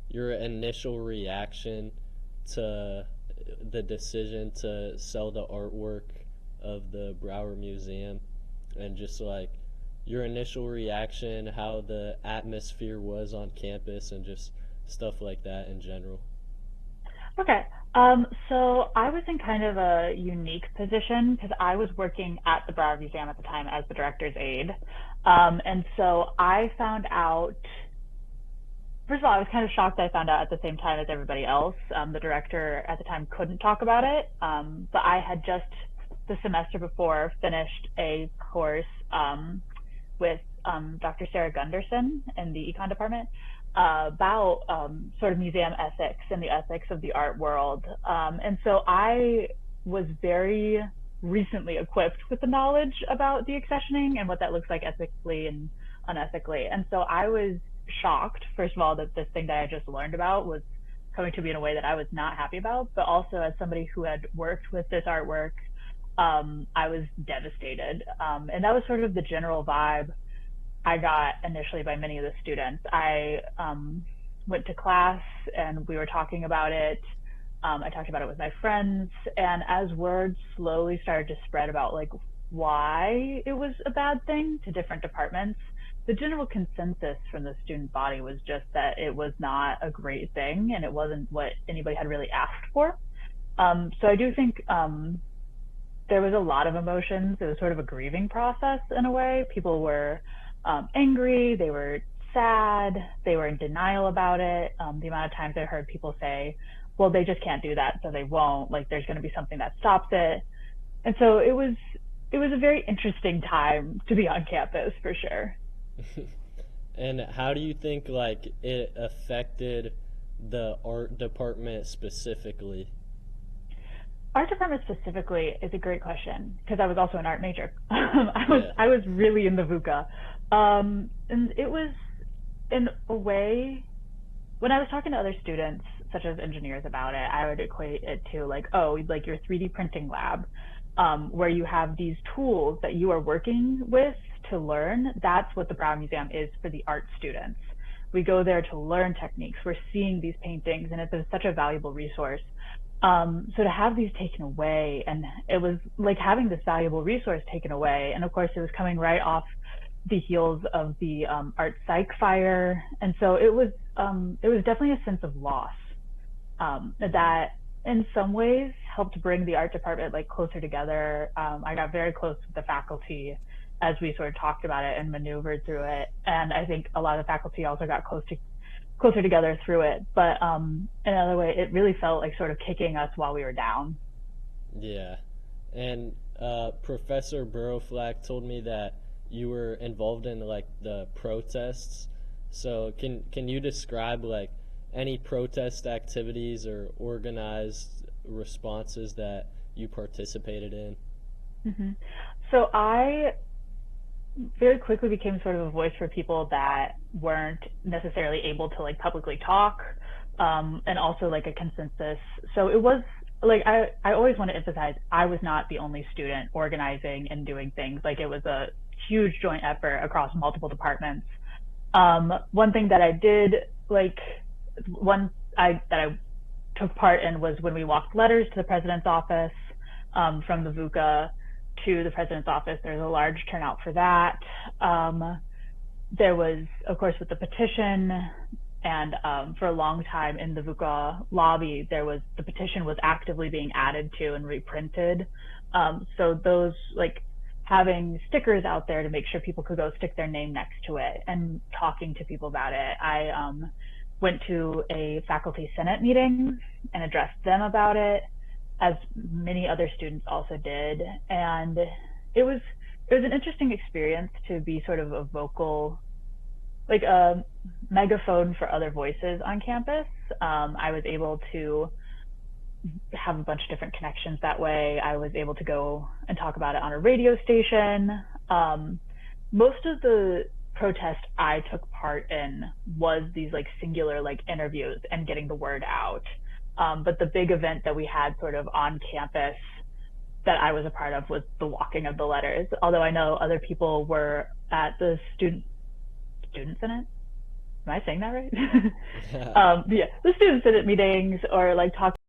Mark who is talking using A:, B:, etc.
A: your initial reaction to the decision to sell the artwork of the Brower Museum, and just like your initial reaction, how the atmosphere was on campus, and just stuff like that in general.
B: Okay. So I was in kind of a unique position because I was working at the Broward Museum at the time as the director's aide. And so I found out, first of all, I was kind of shocked I found out at the same time as everybody else. The director at the time couldn't talk about it, but I had just the semester before finished a course with Dr. Sarah Gunderson in the econ department about sort of museum ethics and the ethics of the art world. And so I was very recently equipped with the knowledge about the accessioning and what that looks like ethically and unethically. And so I was shocked, first of all, that this thing that I just learned about was coming to me in a way that I was not happy about, but also as somebody who had worked with this artwork, I was devastated. And that was sort of the general vibe I got initially by many of the students. I went to class and we were talking about it. I talked about it with my friends, and as words slowly started to spread about like why it was a bad thing to different departments, the general consensus from the student body was just that it was not a great thing and it wasn't what anybody had really asked for. So I do think there was a lot of emotions. It was sort of a grieving process in a way. People were angry, they were sad, they were in denial about it. The amount of times I heard people say, well, they just can't do that, so they won't. Like, there's going to be something that stops it. And so it was a very interesting time to be on campus for sure.
A: And how do you think like it affected the art department specifically?
B: Art department specifically is a great question because I was also an art major. I was
A: Yeah.
B: I was really in the VUCA, and it was in a way when I was talking to other students, such as engineers, about it, I would equate it to like, oh, like your 3D printing lab, where you have these tools that you are working with to learn. That's what the Brown Museum is for the art students. We go there to learn techniques. We're seeing these paintings, and it's such a valuable resource. So to have these taken away, and it was like having this valuable resource taken away, and of course it was coming right off the heels of the art psych fire, and so it was definitely a sense of loss that in some ways helped bring the art department like closer together. I got very close with the faculty as we sort of talked about it and maneuvered through it, and I think a lot of the faculty also got closer together through it. But in another way, it really felt like sort of kicking us while we were down.
A: Yeah. And Professor Burrowflack told me that you were involved in like the protests. So can you describe like any protest activities or organized responses that you participated in?
B: Hmm. So I very quickly became sort of a voice for people that weren't necessarily able to like publicly talk, and also like a consensus. So it was like I always want to emphasize I was not the only student organizing and doing things. Like it was a huge joint effort across multiple departments. One thing that I did like one I that I took part in was when we walked letters to the president's office, from the VUCA to the president's office. There's a large turnout for that. Um, there was, of course, with the petition, and for a long time in the VUCA lobby, there was the petition was actively being added to and reprinted. So those like having stickers out there to make sure people could go stick their name next to it and talking to people about it. I went to a faculty senate meeting and addressed them about it, as many other students also did, and it was it was an interesting experience to be sort of a vocal, like a megaphone for other voices on campus. I was able to have a bunch of different connections that way. I was able to go and talk about it on a radio station. Most of the protest I took part in was these like singular like interviews and getting the word out. But the big event that we had sort of on campus that I was a part of was the walking of the letters. Although I know other people were at the student senate. Am I saying that right? But yeah, the student senate meetings or like talk